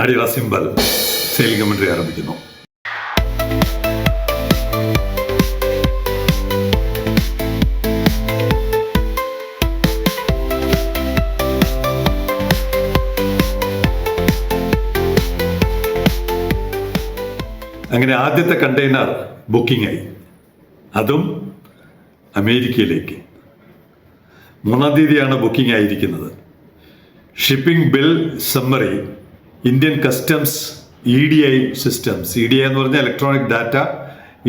അടിയറ symbol sailing commentary ആരംഭിക്കുന്നു. അങ്ങനെ ആദ്യത്തെ കണ്ടെയ്നർ ബുക്കിംഗ് ആയി, അതും അമേരിക്കയിലേക്ക്. 3-ാം തീയതിയാണ് ബുക്കിംഗ് ആയിരിക്കുന്നത്. Shipping bill summary, Indian customs EDI systems. EDI എന്ന് പറഞ്ഞാൽ ഇലക്ട്രോണിക് ഡാറ്റ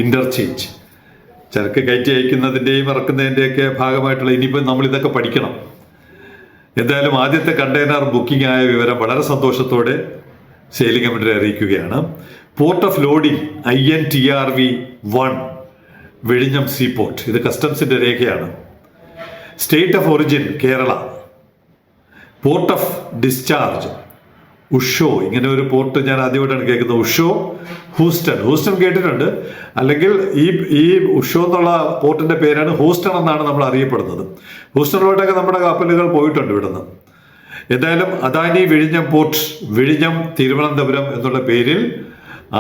ഇൻ്റർചേഞ്ച്. ചരക്ക് കയറ്റി അയക്കുന്നതിൻ്റെയും ഇറക്കുന്നതിൻ്റെയൊക്കെ ഭാഗമായിട്ടുള്ള ഇനിയിപ്പോൾ നമ്മൾ ഇതൊക്കെ പഠിക്കണം. എന്തായാലും ആദ്യത്തെ കണ്ടെയ്നർ ബുക്കിംഗ് ആയ വിവരം വളരെ സന്തോഷത്തോടെ സെയിലിംഗ് കമന്ററി അറിയിക്കുകയാണ്. പോർട്ട് ഓഫ് ലോഡിംഗ് INTRV 1 വിഴിഞ്ഞം സീപോർട്ട്. ഇത് കസ്റ്റംസിൻ്റെ രേഖയാണ്. State of origin Kerala. Port of discharge ഉഷോ. ഇങ്ങനെ ഒരു പോർട്ട് ഞാൻ ആദ്യമായിട്ടാണ് കേൾക്കുന്നത്. ഉഷോ ഹൂസ്റ്റൺ കേട്ടിട്ടുണ്ട്. അല്ലെങ്കിൽ ഈ ഉഷോ എന്നുള്ള പോർട്ടിന്റെ പേരാണ് ഹൂസ്റ്റൺ എന്നാണ് നമ്മൾ അറിയപ്പെടുന്നത്. ഹൂസ്റ്റണിലോട്ടൊക്കെ നമ്മുടെ കപ്പലുകൾ പോയിട്ടുണ്ട് ഇവിടുന്ന്. എന്തായാലും അദാനി വിഴിഞ്ഞം പോർട്ട്, വിഴിഞ്ഞം തിരുവനന്തപുരം എന്നുള്ള പേരിൽ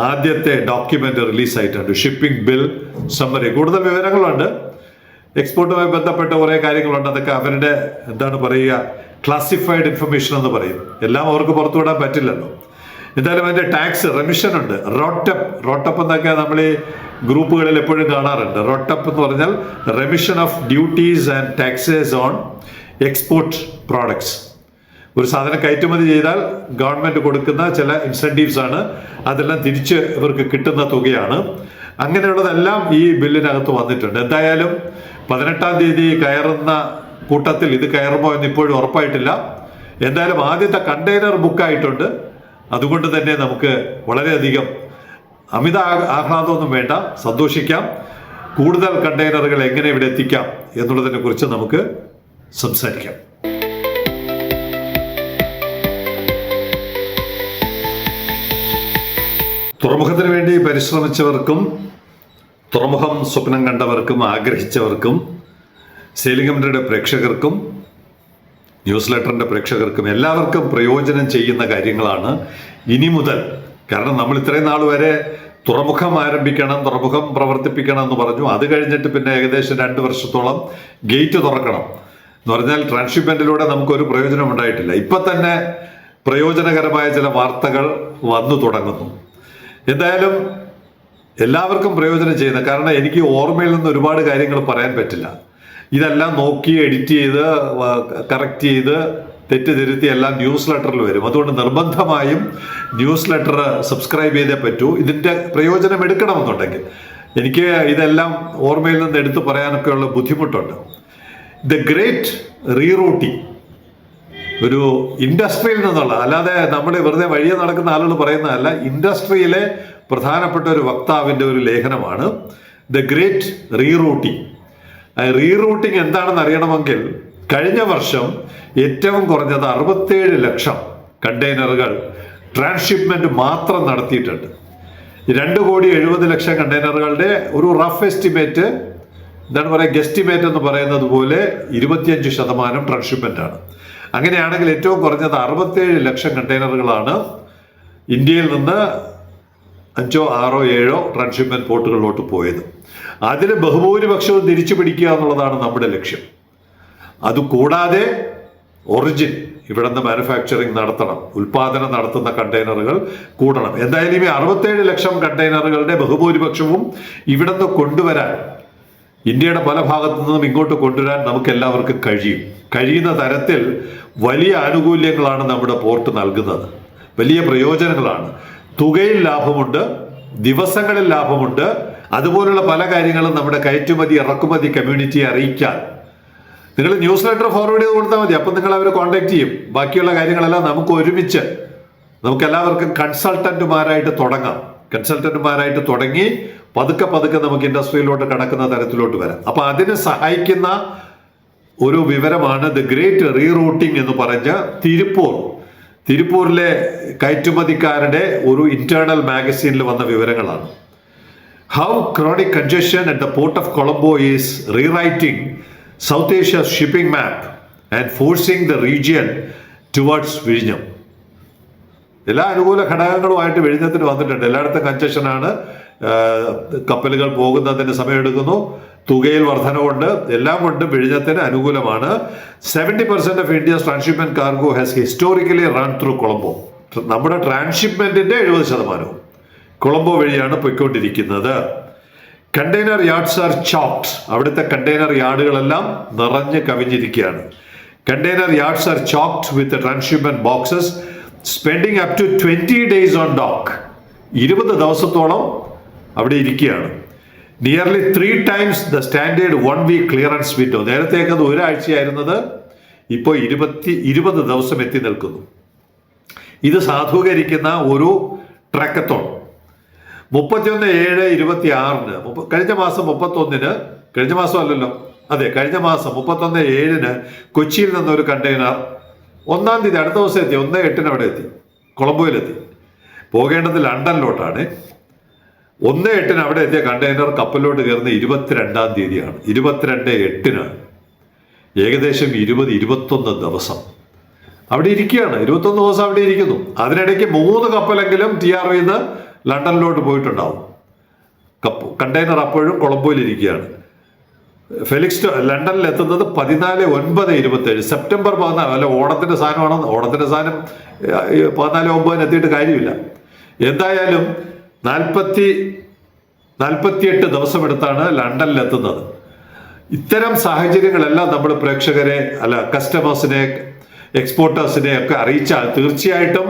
ആദ്യത്തെ ഡോക്യുമെന്റ് റിലീസായിട്ടുണ്ട്. Shipping bill summary. കൂടുതൽ വിവരങ്ങളുണ്ട്, എക്സ്പോർട്ടുമായി ബന്ധപ്പെട്ട കുറേ കാര്യങ്ങളുണ്ട്. അതൊക്കെ അവരുടെ എന്താണ് പറയുക, ക്ലാസിഫൈഡ് ഇൻഫർമേഷൻ എന്ന് പറയും. എല്ലാം അവർക്ക് പുറത്തുവിടാൻ പറ്റില്ലല്ലോ. എന്തായാലും അതിൻ്റെ ടാക്സ് റെമിഷൻ ഉണ്ട്. റോട്ടപ്പ് എന്നൊക്കെ നമ്മൾ ഈ ഗ്രൂപ്പുകളിൽ എപ്പോഴും കാണാറുണ്ട്. റോട്ടപ്പ് എന്ന് പറഞ്ഞാൽ remission of duties and taxes on export products. ഒരു സാധനം കയറ്റുമതി ചെയ്താൽ ഗവൺമെന്റ് കൊടുക്കുന്ന ചില ഇൻസെൻറ്റീവ്സ് ആണ്. അതെല്ലാം തിരിച്ച് ഇവർക്ക് കിട്ടുന്ന തുകയാണ്. അങ്ങനെയുള്ളതെല്ലാം ഈ ബില്ലിനകത്ത് വന്നിട്ടുണ്ട്. എന്തായാലും 18-ാം തീയതി കയറുന്ന കൂട്ടത്തിൽ ഇത് കയറുമോ എന്ന് ഇപ്പോഴും ഉറപ്പായിട്ടില്ല. എന്തായാലും ആദ്യത്തെ കണ്ടെയ്നർ ബുക്കായിട്ടുണ്ട്. അതുകൊണ്ട് തന്നെ നമുക്ക് വളരെയധികം അമിത ആഹ്ലാദമൊന്നും വേണ്ട, സന്തോഷിക്കാം. കൂടുതൽ കണ്ടെയ്നറുകൾ എങ്ങനെ ഇവിടെ എത്തിക്കാം എന്നുള്ളതിനെ കുറിച്ച് നമുക്ക് സംസാരിക്കാം. തുറമുഖത്തിന് വേണ്ടി പരിശ്രമിച്ചവർക്കും തുറമുഖം സ്വപ്നം കണ്ടവർക്കും ആഗ്രഹിച്ചവർക്കും സെയിലിംഗ് കമന്ററിയുടെ പ്രേക്ഷകർക്കും ന്യൂസ് ലെറ്ററിൻ്റെ പ്രേക്ഷകർക്കും എല്ലാവർക്കും പ്രയോജനം ചെയ്യുന്ന കാര്യങ്ങളാണ് ഇനി മുതൽ. കാരണം നമ്മൾ ഇത്രയും നാൾ വരെ തുറമുഖം ആരംഭിക്കണം, തുറമുഖം പ്രവർത്തിപ്പിക്കണം എന്ന് പറഞ്ഞു. അത് കഴിഞ്ഞിട്ട് പിന്നെ ഏകദേശം 2 വർഷത്തോളം ഗേറ്റ് തുറക്കണം എന്ന് പറഞ്ഞാൽ ട്രാൻസ്ഷിപ്മെന്റിലൂടെ നമുക്കൊരു പ്രയോജനം ഉണ്ടായിട്ടില്ല. ഇപ്പം തന്നെ പ്രയോജനകരമായ ചില വാർത്തകൾ വന്നു തുടങ്ങുന്നു. എന്തായാലും എല്ലാവർക്കും പ്രയോജനം ചെയ്യുന്ന, കാരണം എനിക്ക് ഓർമ്മയിൽ നിന്ന് ഒരുപാട് കാര്യങ്ങൾ പറയാൻ പറ്റില്ല. ഇതെല്ലാം നോക്കി എഡിറ്റ് ചെയ്ത് കറക്റ്റ് ചെയ്ത് തെറ്റ് തിരുത്തി എല്ലാം ന്യൂസ് ലെറ്ററിൽ വരും. അതുകൊണ്ട് നിർബന്ധമായും ന്യൂസ് ലെറ്റർ സബ്സ്ക്രൈബ് ചെയ്തേ പറ്റൂ. ഇതിൻ്റെ പ്രയോജനം എടുക്കണമെന്നുണ്ടെങ്കിൽ. എനിക്ക് ഇതെല്ലാം ഓർമ്മയിൽ നിന്ന് എടുത്തു പറയാനൊക്കെ ഉള്ള ബുദ്ധിമുട്ടുണ്ട്. ദ ഗ്രേറ്റ് റീറൂട്ടിംഗ് ഒരു ഇൻഡസ്ട്രിയിൽ നിന്നുള്ള, അല്ലാതെ നമ്മുടെ വെറുതെ വഴിയെ നടക്കുന്ന ആളുകൾ പറയുന്നതല്ല, ഇൻഡസ്ട്രിയിലെ പ്രധാനപ്പെട്ട ഒരു വക്താവിൻ്റെ ഒരു ലേഖനമാണ് ദ ഗ്രേറ്റ് റീറൂട്ടിംഗ്. റീറൂട്ടിംഗ് എന്താണെന്ന് അറിയണമെങ്കിൽ കഴിഞ്ഞ വർഷം ഏറ്റവും കുറഞ്ഞത് 67 ലക്ഷം കണ്ടെയ്നറുകൾ ട്രാൻസ്ഷിപ്മെന്റ് മാത്രം നടത്തിയിട്ടുണ്ട്. 2,70,00,000 കണ്ടെയ്നറുകളുടെ ഒരു റഫ് എസ്റ്റിമേറ്റ്, എന്താണ് പറയുക, ഗെസ്റ്റിമേറ്റ് എന്ന് പറയുന്നത് പോലെ 25% ട്രാൻസ്ഷിപ്മെന്റ് ആണ്. അങ്ങനെയാണെങ്കിൽ ഏറ്റവും കുറഞ്ഞത് 67 ലക്ഷം കണ്ടെയ്നറുകളാണ് ഇന്ത്യയിൽ നിന്ന് 5, 6, 7 ട്രാൻസ്ഷിപ്മെന്റ് പോർട്ടുകളിലോട്ട് പോയത്. അതിൽ ബഹുഭൂരിപക്ഷവും തിരിച്ചു പിടിക്കുക എന്നുള്ളതാണ് നമ്മുടെ ലക്ഷ്യം. അതുകൂടാതെ ഒറിജിൻ ഇവിടെ നിന്ന് മാനുഫാക്ചറിങ് നടത്തണം, ഉൽപാദനം നടത്തുന്ന കണ്ടെയ്നറുകൾ കൂടണം. എന്തായാലും ഈ 67 ലക്ഷം കണ്ടെയ്നറുകളുടെ ബഹുഭൂരിപക്ഷവും ഇവിടെ നിന്ന് കൊണ്ടുവരാൻ, ഇന്ത്യയുടെ പല ഭാഗത്തു നിന്നും ഇങ്ങോട്ട് കൊണ്ടുവരാൻ നമുക്ക് എല്ലാവർക്കും കഴിയുന്ന തരത്തിൽ വലിയ ആനുകൂല്യങ്ങളാണ് നമ്മുടെ പോർട്ട് നൽകുന്നത്. വലിയ പ്രയോജനങ്ങളാണ്. തുകയിൽ ലാഭമുണ്ട്, ദിവസങ്ങളിൽ ലാഭമുണ്ട്. അതുപോലുള്ള പല കാര്യങ്ങളും നമ്മുടെ കയറ്റുമതി ഇറക്കുമതി കമ്മ്യൂണിറ്റിയെ അറിയിക്കാൻ നിങ്ങൾ ന്യൂസ് ലെറ്റർ ഫോർവേഡ് ചെയ്ത് കൊടുത്താൽ മതി. അപ്പം നിങ്ങൾ അവരെ കോൺടാക്ട് ചെയ്യും. ബാക്കിയുള്ള കാര്യങ്ങളെല്ലാം നമുക്ക് ഒരുമിച്ച് നമുക്കെല്ലാവർക്കും കൺസൾട്ടന്റുമാരായിട്ട് തുടങ്ങി പതുക്കെ നമുക്ക് ഇൻഡസ്ട്രിയിലോട്ട് കടക്കുന്ന തരത്തിലോട്ട് വരാം. അപ്പൊ അതിന് സഹായിക്കുന്ന ഒരു വിവരമാണ് ദ ഗ്രേറ്റ് റീറൂട്ടിംഗ് എന്ന് പറഞ്ഞ തിരുപ്പൂരിലെ കയറ്റുമതിക്കാരുടെ ഒരു ഇന്റേണൽ മാഗസീനിൽ വന്ന വിവരങ്ങളാണ്. How chronic congestion at the port of Colombo is rewriting south Asia shipping map and forcing the region towards വിഴിഞ്ഞം. എല്ലാ അനുകൂല ഘടകങ്ങളുമായിട്ട് വിഴിഞ്ഞത്തിന് വന്നിട്ടുണ്ട്. എല്ലായിടത്തും കൺസെഷനാണ്, കപ്പലുകൾ പോകുന്നതിന് സമയമെടുക്കുന്നു, തുകയിൽ വർധനവുണ്ട്, എല്ലാം കൊണ്ടും വിഴിഞ്ഞത്തിന് അനുകൂലമാണ്. 70% of India's transshipment cargo has historically run through Colombo. നമ്മുടെ ട്രാൻസ്ഷിപ്മെന്റിന്റെ 70% കൊളംബോ വഴിയാണ് പോയിക്കൊണ്ടിരിക്കുന്നത്. Container yards are choked. അവിടുത്തെ കണ്ടെയ്നർ യാർഡുകളെല്ലാം നിറഞ്ഞ് കവിഞ്ഞിരിക്കുകയാണ്. Container yards are choked with transshipment boxes spending up to 20 days on dock. 20 ദിവസത്തോളം അവിടെ ഇരിക്കുകയാണ്. Nearly 3 times the standard 1 week clearance window. നേരത്തേക്ക് അത് ഒരാഴ്ചയായിരുന്നത് ഇപ്പോൾ 20 ദിവസം എത്തി നിൽക്കുന്നു. ഇത് സാധൂകരിക്കുന്ന ഒരു ട്രാക്കത്തോൺ 31/7/26 കഴിഞ്ഞ മാസം 31-ന്, കഴിഞ്ഞ മാസം അല്ലല്ലോ, അതെ കഴിഞ്ഞ മാസം 31/7-ന് കൊച്ചിയിൽ നിന്നൊരു കണ്ടെയ്നർ 1-ാം തീയതി അടുത്ത ദിവസം എത്തി, 1/8-ന് അവിടെ എത്തി, കൊളംബോയിലെത്തി. പോകേണ്ടത് ലണ്ടനിലോട്ടാണ്. 1/8-ന് അവിടെ എത്തിയ കണ്ടെയ്നർ കപ്പലിലോട്ട് കയറുന്ന 22-ാം തീയതിയാണ്. 22/8-ന് ഏകദേശം 20-21 ദിവസം അവിടെ ഇരിക്കുകയാണ്. 21 ദിവസം അവിടെ ഇരിക്കുന്നു. അതിനിടയ്ക്ക് 3 കപ്പലെങ്കിലും TRVന്ന് ലണ്ടനിലോട്ട് പോയിട്ടുണ്ടാവും. കണ്ടെയ്നർ അപ്പോഴും കൊളംബോയിൽ ഇരിക്കുകയാണ്. ഫെലിക്സ് ലണ്ടനിൽ എത്തുന്നത് 14/9/27, സെപ്റ്റംബർ 14. അല്ല, ഓണത്തിന്റെ സാധനമാണ്. ഓണത്തിന്റെ സാധനം 14/9 എത്തിയിട്ട് കാര്യമില്ല. എന്തായാലും 48 ദിവസം എടുത്താണ് ലണ്ടനിൽ എത്തുന്നത്. ഇത്തരം സാഹചര്യങ്ങളെല്ലാം നമ്മൾ പ്രേക്ഷകരെ, അല്ല കസ്റ്റമേഴ്സിനെ, എക്സ്പോർട്ടേഴ്സിനെ ഒക്കെ അറിയിച്ചാൽ തീർച്ചയായിട്ടും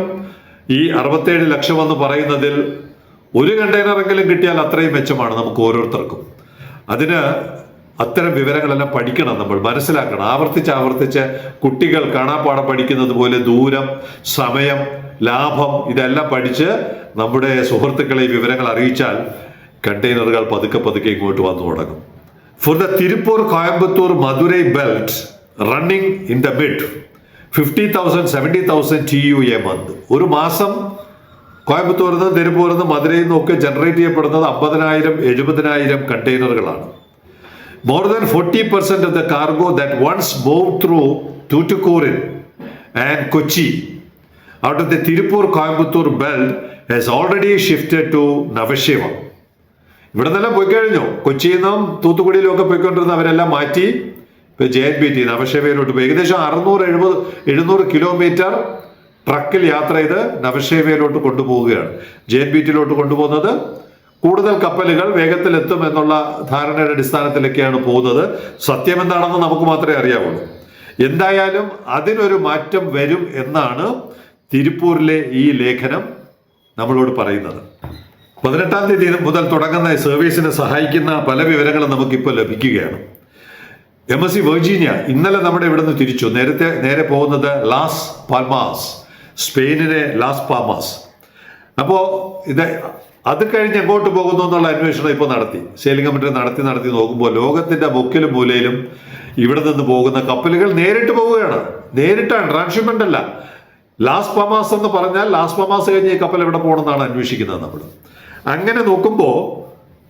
ഈ 67 ലക്ഷം എന്ന് പറയുന്നതിൽ ഒരു കണ്ടെയ്നറെങ്കിലും കിട്ടിയാൽ അത്രയും മെച്ചമാണ് നമുക്ക് ഓരോരുത്തർക്കും. അതിന് അത്തരം വിവരങ്ങളെല്ലാം പഠിക്കണം, നമ്മൾ മനസ്സിലാക്കണം. ആവർത്തിച്ച് കുട്ടികൾ കാണാപ്പാഠം പഠിക്കുന്നത് പോലെ ദൂരം, സമയം, ലാഭം ഇതെല്ലാം പഠിച്ച് നമ്മുടെ സുഹൃത്തുക്കളെ വിവരങ്ങൾ അറിയിച്ചാൽ കണ്ടെയ്നറുകൾ പതുക്കെ ഇങ്ങോട്ട് വന്നു തുടങ്ങും. For the Tiruppur Coimbatore Madurai belt running in the mid 50,000 70,000 TEU A month. ഒരു മാസം കോയമ്പത്തൂരിൽ നിന്ന്, തിരുപ്പൂരിൽ നിന്ന്, മധുരയിൽ നിന്നും ഒക്കെ ജനറേറ്റ് ചെയ്യപ്പെടുന്നത് 50,000 70,000 കണ്ടെയ്നറുകളാണ്. More than 40% of the cargo that once moved through Tuticorin and Kochi out of the Tirupur-Coimbatore belt has already shifted to Navasheva. ഇവിടെ നിന്നെല്ലാം പോയി കഴിഞ്ഞു. കൊച്ചിയിൽ നിന്നും തൂത്തുക്കുടിയിലും ഒക്കെ പോയിക്കൊണ്ടിരുന്നവരെല്ലാം മാറ്റി ഇപ്പൊ JNPT നവശേവയിലോട്ട് പോയി. ഏകദേശം 600-700 കിലോമീറ്റർ ട്രക്കിൽ യാത്ര ചെയ്ത് നവശേവയിലോട്ട് കൊണ്ടുപോവുകയാണ്. JNPTയിലോട്ട് കൊണ്ടുപോകുന്നത് കൂടുതൽ കപ്പലുകൾ വേഗത്തിലെത്തും എന്നുള്ള ധാരണയുടെ അടിസ്ഥാനത്തിലൊക്കെയാണ് പോകുന്നത്. സത്യം എന്താണെന്ന് നമുക്ക് മാത്രമേ അറിയാവുള്ളൂ. എന്തായാലും അതിനൊരു മാറ്റം വരും എന്നാണ് തിരുപ്പൂരിലെ ഈ ലേഖനം നമ്മളോട് പറയുന്നത്. 18-ാം തീയതി മുതൽ തുടങ്ങുന്ന സർവീസിനെ സഹായിക്കുന്ന പല വിവരങ്ങളും നമുക്കിപ്പോൾ ലഭിക്കുകയാണ്. MSC വെർജീനിയ ഇന്നലെ നമ്മുടെ ഇവിടെ നിന്ന് തിരിച്ചു. നേരെ പോകുന്നത് ലാസ് പാൽമാസ്, സ്പെയിനിലെ ലാസ് പാൽമാസ്. അപ്പോൾ അത് കഴിഞ്ഞ് എങ്ങോട്ട് പോകുന്നു എന്നുള്ള അന്വേഷണം ഇപ്പോൾ നടത്തി, സെയിലിംഗ് കമ്മിറ്റി നടത്തി നോക്കുമ്പോൾ ലോകത്തിന്റെ മുക്കിലും മൂലയിലും ഇവിടെ നിന്ന് പോകുന്ന കപ്പലുകൾ നേരിട്ട് പോവുകയാണ്. നേരിട്ടാണ്, ട്രാൻസ്ഷിപ്മെന്റ് അല്ല. ലാസ് പാമാസ് എന്ന് പറഞ്ഞാൽ ലാസ് പാമാസ് കഴിഞ്ഞ് ഈ കപ്പൽ എവിടെ പോകണമെന്നാണ് അന്വേഷിക്കുന്നത് നമ്മൾ. അങ്ങനെ നോക്കുമ്പോൾ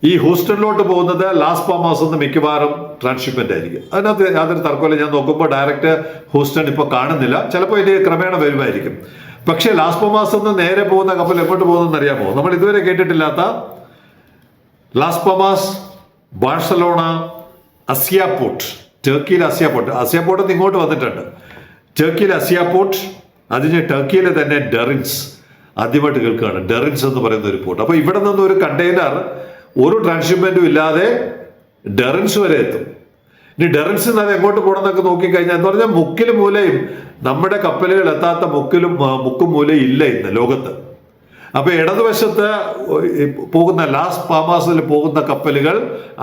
ഈ ഹൂസ്റ്റണിലോട്ട് പോകുന്നത് ലാസ് പാമാസ് എന്ന് മിക്കവാറും ട്രാൻസ്ഷിപ്മെന്റ് ആയിരിക്കും. അതിനകത്ത് യാതൊരു തർക്കമില്ല. ഞാൻ നോക്കുമ്പോൾ ഡയറക്റ്റ് ഹൂസ്റ്റൺ ഇപ്പോൾ കാണുന്നില്ല. ചിലപ്പോൾ ഇനി ക്രമേണ വരുമായിരിക്കും. പക്ഷേ ലാസ് പാമാസ് നിന്ന് നേരെ പോകുന്ന കപ്പൽ എങ്ങോട്ട് പോകുന്നതെന്ന് അറിയാമോ? നമ്മൾ ഇതുവരെ കേട്ടിട്ടില്ലാത്ത ലാസ് പാമാസ്, ബാഴ്സലോണ, അസിയാപോർട്ട്, ടർക്കിയിലെ അസിയാപോർട്ട് നിന്ന് ഇങ്ങോട്ട് വന്നിട്ടുണ്ട്. ടർക്കിയിലെ അസിയാപോർട്ട്, അതിന് ടർക്കിയിലെ തന്നെ ഡെറിൻസ്, ആദ്യമായിട്ട് കേൾക്കുകയാണ് ഡെറിൻസ് എന്ന് പറയുന്ന ഒരു പോർട്ട്. അപ്പോൾ ഇവിടെ നിന്ന് ഒരു കണ്ടെയ്നർ ഒരു ട്രാൻസ്ഷിപ്മെന്റും ഇല്ലാതെ ഡെറിൻസ് വരെ എത്തും. ഇനി ഡെറിൻസ് നിന്ന് അത് എങ്ങോട്ട് പോകണമെന്നൊക്കെ നോക്കിക്കഴിഞ്ഞാൽ എന്ന് പറഞ്ഞാൽ മുക്കിലും മൂലയും നമ്മുടെ കപ്പലുകൾ എത്താത്ത മുക്കും മൂലയും ഇല്ല ഇന്ന് ലോകത്ത്. അപ്പൊ ഇടതുവശത്ത് പോകുന്ന ലാസ് പാമാസിൽ പോകുന്ന കപ്പലുകൾ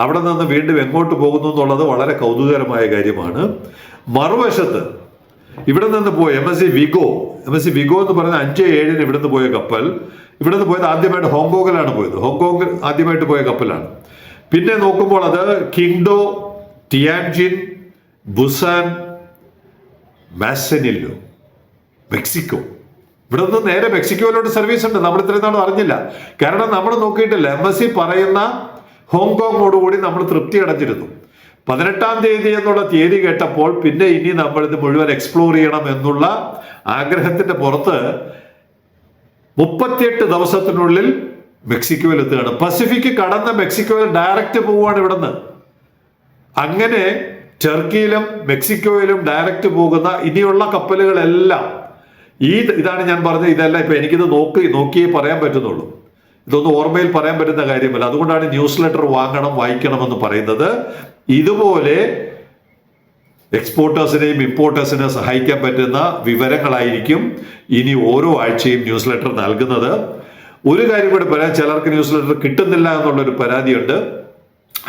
അവിടെ നിന്ന് വീണ്ടും എങ്ങോട്ട് പോകുന്നു എന്നുള്ളത് വളരെ കൗതുകകരമായ കാര്യമാണ്. മറുവശത്ത് ഇവിടെ നിന്ന് പോയ MSC വിഗോ എന്ന് പറയുന്ന 5-7-ന് ഇവിടെ നിന്ന് പോയ കപ്പൽ, ഇവിടെ നിന്ന് പോയത് ആദ്യമായിട്ട് ഹോങ്കോങ്ങിലാണ് പോയത്. ഹോങ്കോങ് ആദ്യമായിട്ട് പോയ കപ്പലാണ്. പിന്നെ നോക്കുമ്പോൾ അത് കിങ്ഡോ, ടിയാൻജിൻ, ബുസാൻ, മാസനില്ലോ, മെക്സിക്കോ. ഇവിടെ നിന്ന് നേരെ മെക്സിക്കോയിലോട്ട് സർവീസ് ഉണ്ട്. നമ്മൾ ഇത്രയും നാളും അറിഞ്ഞില്ല. കാരണം നമ്മൾ നോക്കിയിട്ടില്ല. MSC പറയുന്ന ഹോങ്കോങ്ങോടുകൂടി നമ്മൾ തൃപ്തി അടഞ്ഞിരുന്നു. 18-ാം തീയതി എന്നുള്ള തീയതി കേട്ടപ്പോൾ പിന്നെ ഇനി നമ്മൾ ഇത് മുഴുവൻ എക്സ്പ്ലോർ ചെയ്യണം എന്നുള്ള ആഗ്രഹത്തിന്റെ പുറത്ത് 38 ദിവസത്തിനുള്ളിൽ മെക്സിക്കോയിൽ എത്തുകയാണ്. പസഫിക് കടന്ന് മെക്സിക്കോയിൽ ഡയറക്റ്റ് പോവുകയാണ് ഇവിടുന്ന്. അങ്ങനെ ടർക്കിയിലും മെക്സിക്കോയിലും ഡയറക്റ്റ് പോകുന്ന ഇനിയുള്ള കപ്പലുകളെല്ലാം ഇതാണ് ഞാൻ പറഞ്ഞത്. ഇതെല്ലാം ഇപ്പൊ എനിക്കിത് നോക്കിയേ പറയാൻ പറ്റുന്നുള്ളൂ. ഇതൊന്നും ഓർമ്മയിൽ പറയാൻ പറ്റുന്ന കാര്യമല്ല. അതുകൊണ്ടാണ് ന്യൂസ് ലെറ്റർ വായിക്കണമെന്ന് പറയുന്നത്. ഇതുപോലെ എക്സ്പോർട്ടേഴ്സിനെയും ഇമ്പോർട്ടേഴ്സിനെയും സഹായിക്കാൻ പറ്റുന്ന വിവരങ്ങളായിരിക്കും ഇനി ഓരോ ആഴ്ചയും ന്യൂസ് ലെറ്റർ നൽകുന്നത്. ഒരു കാര്യം കൂടി പറയാം, ചിലർക്ക് ന്യൂസ് ലെറ്റർ കിട്ടുന്നില്ല എന്നുള്ളൊരു പരാതിയുണ്ട്.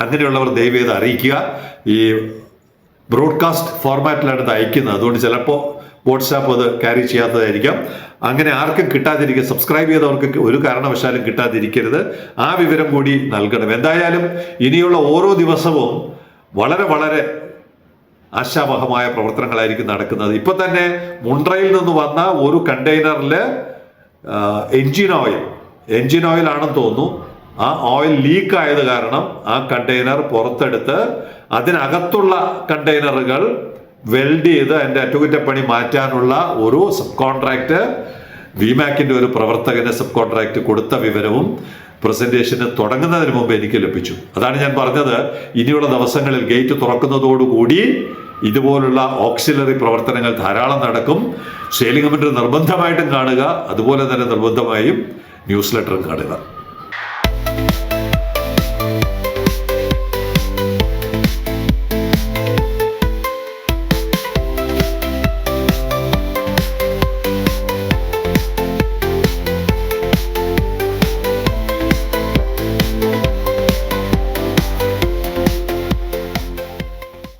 അങ്ങനെയുള്ളവർ ദയവേത് അറിയിക്കുക. ഈ ബ്രോഡ്കാസ്റ്റ് ഫോർമാറ്റിലാണ് ഇത് അയക്കുന്നത്. അതുകൊണ്ട് ചിലപ്പോൾ വാട്സാപ്പ് അത് ക്യാരി ചെയ്യാത്തതായിരിക്കാം. അങ്ങനെ ആർക്കും കിട്ടാതിരിക്കുക, സബ്സ്ക്രൈബ് ചെയ്തവർക്ക് ഒരു കാരണവശാലും കിട്ടാതിരിക്കരുത്. ആ വിവരം കൂടി നൽകണം. എന്തായാലും ഇനിയുള്ള ഓരോ ദിവസവും വളരെ വളരെ ആശാവഹമായ പ്രവർത്തനങ്ങളായിരിക്കും നടക്കുന്നത്. ഇപ്പൊ തന്നെ മുണ്ട്രയിൽ നിന്ന് വന്ന ഒരു കണ്ടെയ്നറിൽ എൻജിൻ ഓയിൽ ആണെന്ന് തോന്നുന്നു. ആ ഓയിൽ ലീക്ക് ആയത് കാരണം ആ കണ്ടെയ്നർ പുറത്തെടുത്ത് അതിനകത്തുള്ള കണ്ടെയ്നറുകൾ വെൽഡ് ചെയ്ത് അതിൻ്റെ അറ്റകുറ്റപ്പണി മാറ്റാനുള്ള ഒരു സബ് കോൺട്രാക്ട് വിമാക്കിന്റെ ഒരു പ്രവർത്തകന് സബ് കോൺട്രാക്ട് കൊടുത്ത വിവരവും പ്രസന്റേഷന് തുടങ്ങുന്നതിന് മുമ്പ് എനിക്ക് ലഭിച്ചു. അതാണ് ഞാൻ പറഞ്ഞത്, ഇനിയുള്ള ദിവസങ്ങളിൽ ഗേറ്റ് തുറക്കുന്നതോടുകൂടി ഇതുപോലുള്ള ഓക്സിലറി പ്രവർത്തനങ്ങൾ ധാരാളം നടക്കും. സെയിലിംഗ് കമന്ററി നിർബന്ധമായിട്ടും കാണുക, അതുപോലെ തന്നെ നിർബന്ധമായും ന്യൂസ് ലെറ്ററും കാണുക.